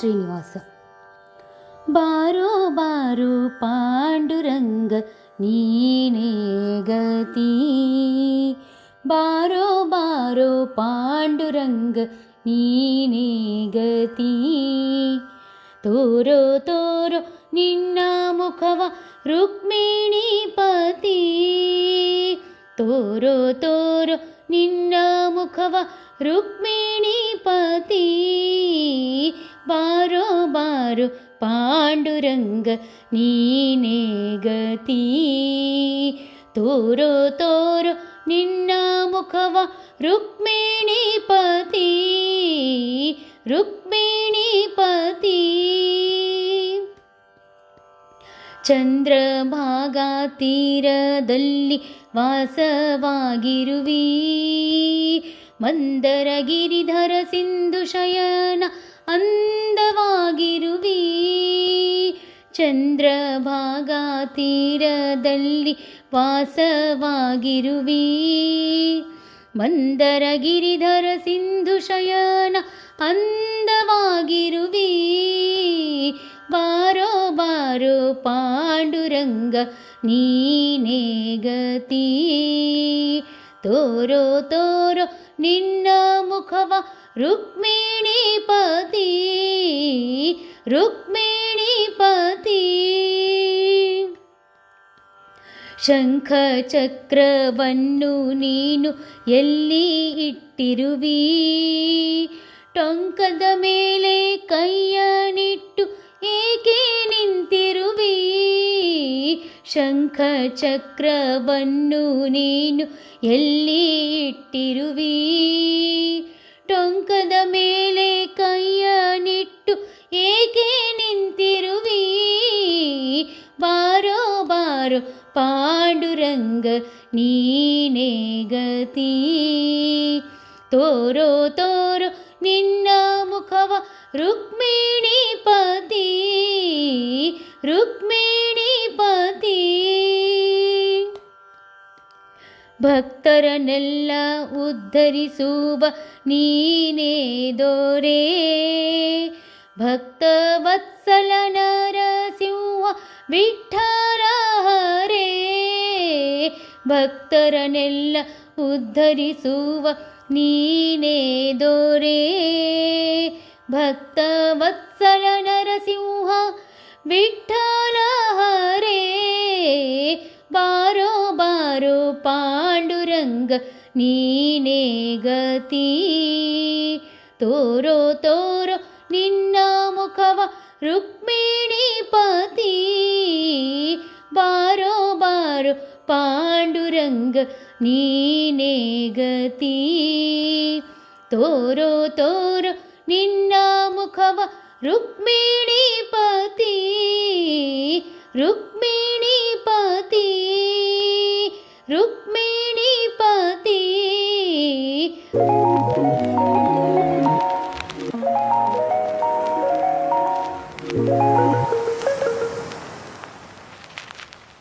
ಶ್ರೀನಿವಾಸ. ಬಾರೋ ಬಾರೋ ಪಾಂಡುರಂಗ ನೀನೇ ಗತಿ, ಬಾರೋ ಬಾರೋ ಪಾಂಡುರಂಗ ನೀನೇ ಗತಿ. ತೋರೋ ತೋರೋ ನಿನ್ನ ಮುಖವ ರುಕ್ಮಿಣೀಪತಿ, ತೋರೋ ತೋರೋ ನಿನ್ನ ಮುಖವ ರುಕ್ಮಿಣೀಪತಿ. ಬಾರೋ ಬಾರೋ ಪಾಂಡುರಂಗ ನೀನೇ ಗತಿ, ತೋರೋ ತೋರೋ ನಿನ್ನ ಮುಖವ ರುಕ್ಮಿಣೀಪತಿ, ರುಕ್ಮಿಣೀಪತಿ. ಚಂದ್ರಭಾಗಾ ತೀರದಲ್ಲಿ ವಾಸವಾಗಿರುವಿ, ಮಂದರ ಗಿರಿಧರ ಸಿಂಧು ಶಯನ ಅಂದವಾಗಿರುವಿ. ಚಂದ್ರಭಾಗಾ ತೀರದಲ್ಲಿ ವಾಸವಾಗಿರುವಿ, ಮಂದರ ಗಿರಿಧರ ಸಿಂಧು ಶಯನ ಅಂದವಾಗಿರುವಿ. ಬಾರೋ ಬಾರೋ ಪಾಂಡುರಂಗ ನೀನೇ ಗತಿ, ತೋರೋ ತೋರೋ ನಿನ್ನ ಮುಖವ ರುಕ್ಮಿಣೀಪತಿ, ರುಕ್ಮಿಣೀಪತಿ. ಶಂಖ ಚಕ್ರವನ್ನು ನೀನು ಎಲ್ಲಿ ಇಟ್ಟಿರುವಿ, ಟೊಂಕದ ಮೇಲೆ ಕೈಯನಿಟ್ಟು ಏಕೆ ನಿಂತಿರುವಿ. ಶಂಖ ಚಕ್ರವನ್ನು ನೀನು ಎಲ್ಲಿ ಇಟ್ಟಿರುವಿ, ಟೊಂಕದ ಮೇಲೆ ಕೈಯನಿಟ್ಟು ಏಕೆ ನಿಂತಿರುವಿ. ಬಾರೋ ಬಾರೋ ಪಾಂಡುರಂಗ ನೀನೇ ಗತಿ, ತೋರೋ ತೋರೋ ನಿನ್ನ ಮುಖವ ರುಕ್ಮಿಣೀಪತಿ, ರುಕ್ಮಿಣೀಪತಿ. ಭಕ್ತರನ್ನೆಲ್ಲ ಉದ್ಧರಿಸುವ ನೀನೇ ದೊರೆ, ಭಕ್ತವತ್ಸಲ ನರಸಿಂಹ ವಿಠ್ಠಲ ಹರೇ. ಭಕ್ತರನ್ನೆಲ್ಲ ಉದ್ಧರಿಸುವ ನೀನೇ ದೊರೆ, ಭಕ್ತವತ್ಸಲ ನರಸಿಂಹ ವಿಠ್ಠಲ ಹರೇ. ಬಾರೋ ಬಾರೋ ಪಾಂಡುರಂಗ ನೀನೇ ಗತಿ, ತೋರೋ ತೋರೋ ನಿನ್ನ ಮುಖವ ರುಕ್ಮಿಣೀಪತಿ. ಬಾರೋ ಬಾರೋ ಪಾಂಡುರಂಗ ನೀನೇ ಗತಿ, ತೋರೋ ತೋರೋ ನಿನ್ನ ಮುಖವ ರುಕ್ಮಿಣೀಪತಿ, ರುಕ್